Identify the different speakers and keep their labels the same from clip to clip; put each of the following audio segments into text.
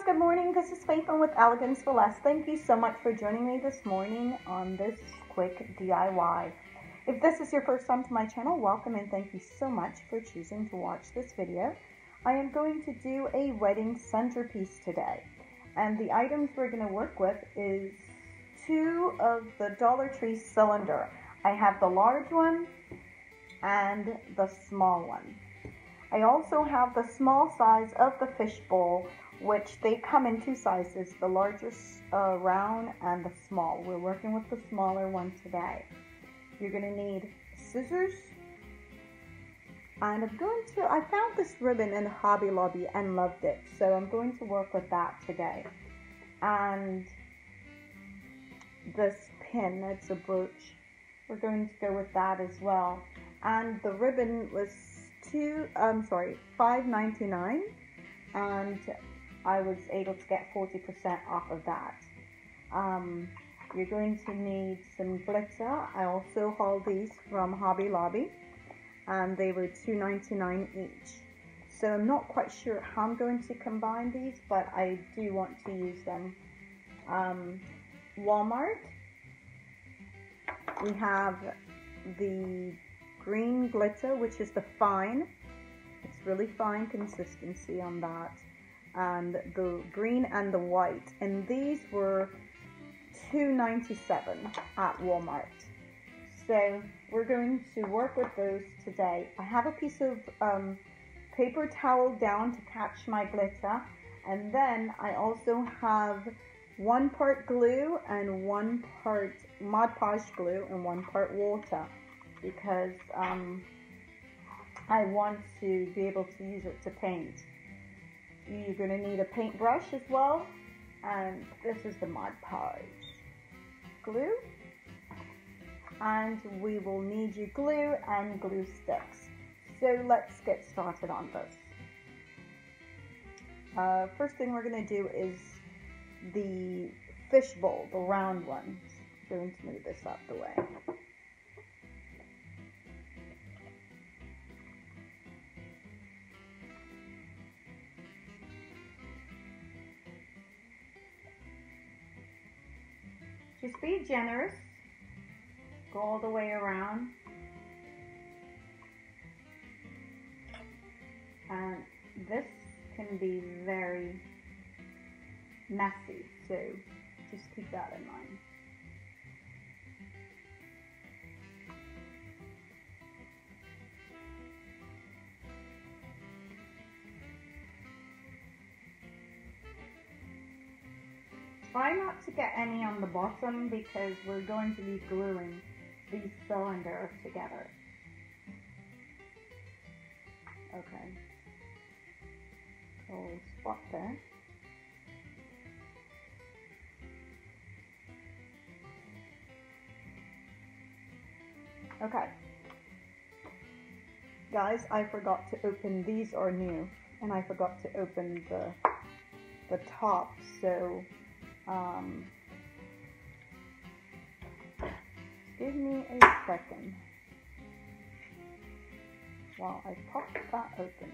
Speaker 1: good morning. This is Faithlyn with Elegance for Less. Thank you so much for joining me this morning on this quick DIY. If this is your first time to my channel, welcome and thank you so much for choosing to watch this video. I am going to do a wedding centerpiece today, and the items we're going to work with is two of the Dollar Tree cylinder. I have the large one and the small one. I also have the small size of the fishbowl, which they come in two sizes, the larger round and the small. We're working with the smaller one today. You're going to need scissors, and I found this ribbon in Hobby Lobby and loved it, so I'm going to work with that today. And this pin, it's a brooch, we're going to go with that as well. And the ribbon was $5.99, and I was able to get 40% off of that. You're going to need some glitter. I also hauled these from Hobby Lobby, and they were $2.99 each. So I'm not quite sure how I'm going to combine these, but I do want to use them. Walmart, we have the green glitter, which is the fine. It's really fine consistency on that. And the green and the white, and these were $2.97 at Walmart. So we're going to work with those today. I have a piece of paper towel down to catch my glitter, and then I also have 1 part glue and 1 part Mod Podge glue and 1 part water, because I want to be able to use it to paint. You're going to need a paintbrush as well, and this is the Mod Podge glue, and we will need your glue and glue sticks. So let's get started on this. First thing we're going to do is the fishbowl, the round one. I'm going to move this out the way. Just be generous, go all the way around, and this can be very messy, so just keep that in mind. Try not to get any on the bottom, because we're going to be gluing these cylinders together. Okay, so we'll spot there. Okay, guys, I forgot to open, these are new, and I forgot to open the top, so give me a second while I pop that open.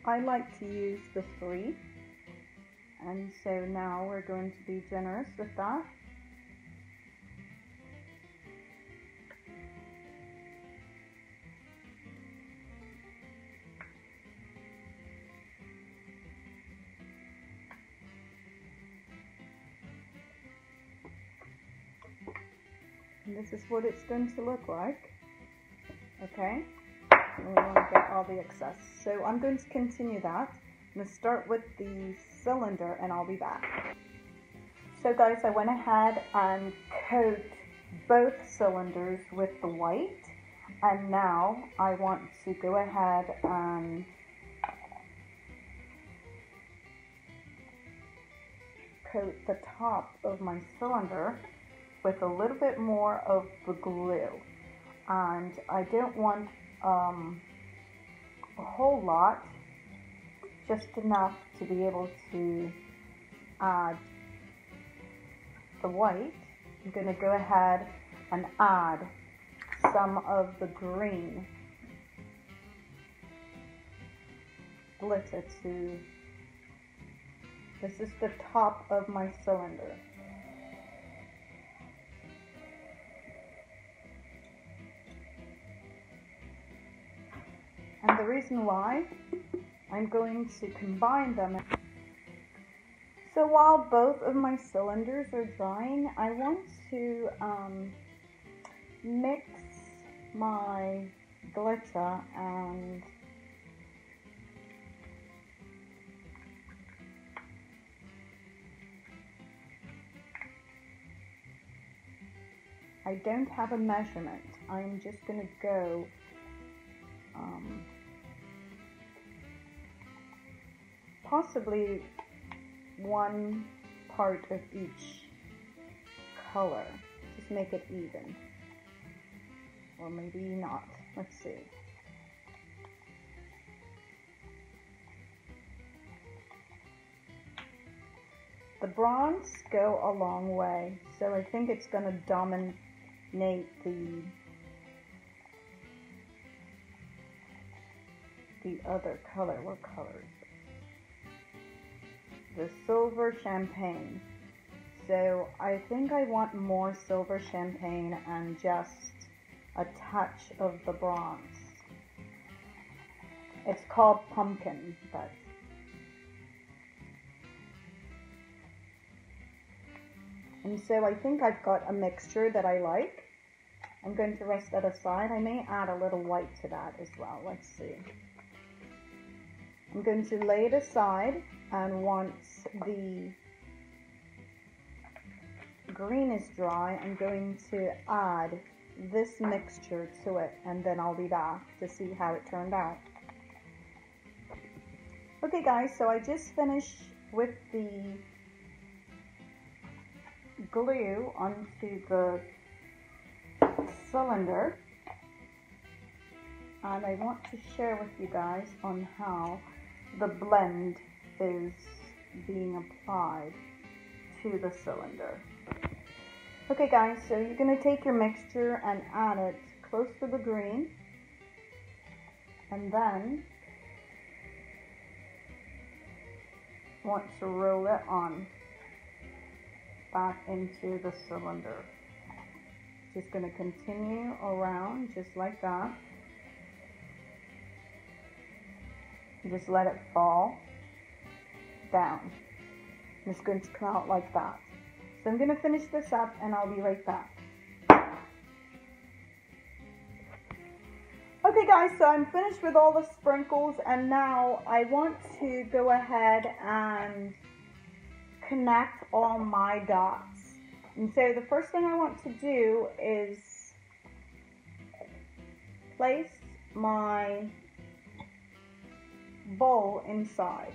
Speaker 1: I like to use the 3. And so now we're going to be generous with that. And this is what it's going to look like. Okay? And we want to get all the excess. So I'm going to continue that. I'm going to start with the cylinder, and I'll be back. So guys, I went ahead and coat both cylinders with the white, and now I want to go ahead and coat the top of my cylinder with a little bit more of the glue. And I don't want a whole lot, just enough to be able to add the white, I'm going to go ahead and add some of the green glitter to, this is the top of my cylinder. And the reason why I'm going to combine them. So while both of my cylinders are drying, I want to mix my glitter and I don't have a measurement. I'm just going to go possibly 1 part of each color. Just make it even. Or maybe not. Let's see. The bronze go a long way, so I think it's going to dominate the other color. What color is it? The silver champagne. So I think I want more silver champagne and just a touch of the bronze. It's called pumpkin, but and so I think I've got a mixture that I like. I'm going to rest that aside. I may add a little white to that as well. Let's see. I'm going to lay it aside, and once the green is dry, I'm going to add this mixture to it, and then I'll be back to see how it turned out. Okay guys, so I just finished with the glue onto the cylinder, and I want to share with you guys on how the blend is being applied to the cylinder. Okay guys, so you're going to take your mixture and add it close to the green, and then want to roll it on back into the cylinder. Just going to continue around just like that. Just let it fall down. It's going to come out like that. So I'm going to finish this up and I'll be right back. Okay guys, so I'm finished with all the sprinkles, and now I want to go ahead and connect all my dots. And so the first thing I want to do is place my bowl inside.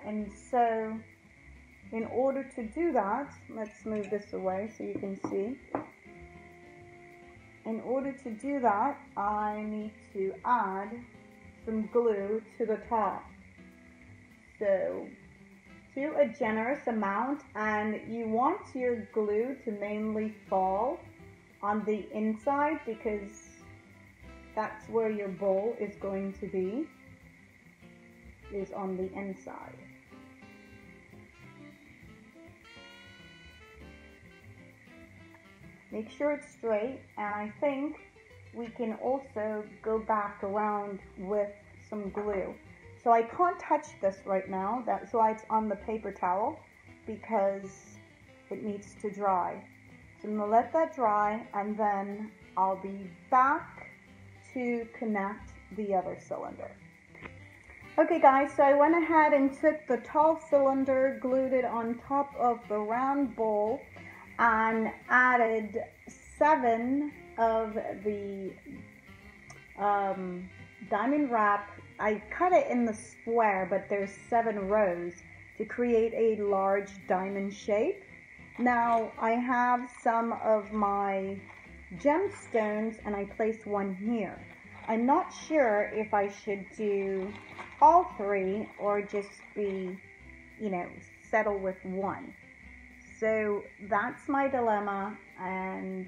Speaker 1: And so in order to do that, let's move this away so you can see. In order to do that, I need to add some glue to the top. So do a generous amount, and you want your glue to mainly fall on the inside because that's where your bowl is going to be, is on the inside. Make sure it's straight, and I think we can also go back around with some glue. So I can't touch this right now, that's why it's on the paper towel, because it needs to dry. So I'm going to let that dry, and then I'll be back to connect the other cylinder. Okay guys, so I went ahead and took the tall cylinder, glued it on top of the round bowl, and added 7 of the diamond wrap. I cut it in the square, but there's 7 rows to create a large diamond shape. Now I have some of my gemstones, and I placed one here. I'm not sure if I should do all three or just be, settle with one. So that's my dilemma, and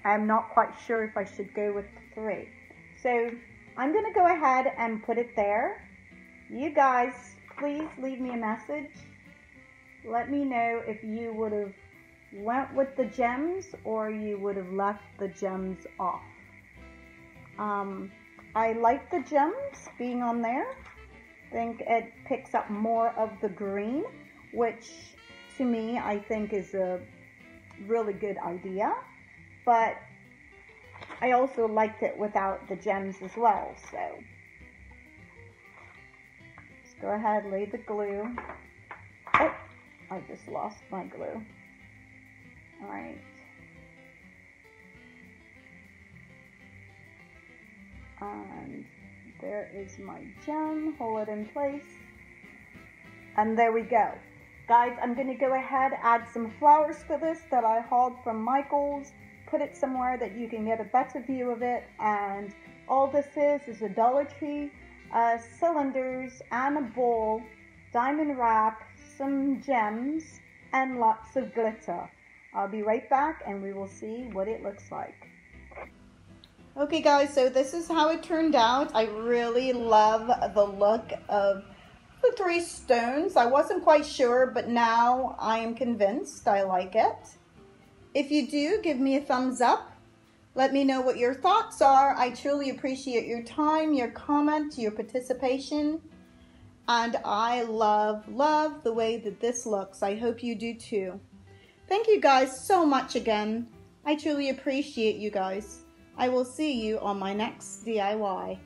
Speaker 1: I'm not quite sure if I should go with 3. So I'm going to go ahead and put it there. You guys, please leave me a message. Let me know if you would have went with the gems or you would have left the gems off. I like the gems being on there. I think it picks up more of the green, which to me I think is a really good idea. But I also liked it without the gems as well. So let's go ahead, lay the glue. Oh, I just lost my glue. All right. And there is my gem. Hold it in place. And there we go. Guys, I'm going to go ahead, add some flowers to this that I hauled from Michael's. Put it somewhere that you can get a better view of it. And all this is a Dollar Tree cylinders and a bowl, diamond wrap, some gems, and lots of glitter. I'll be right back and we will see what it looks like. Okay guys, so this is how it turned out. I really love the look of the 3 stones. I wasn't quite sure, but now I am convinced I like it. If you do, give me a thumbs up. Let me know what your thoughts are. I truly appreciate your time, your comment, your participation. And I love the way that this looks. I hope you do too. Thank you guys so much again. I truly appreciate you guys. I will see you on my next DIY.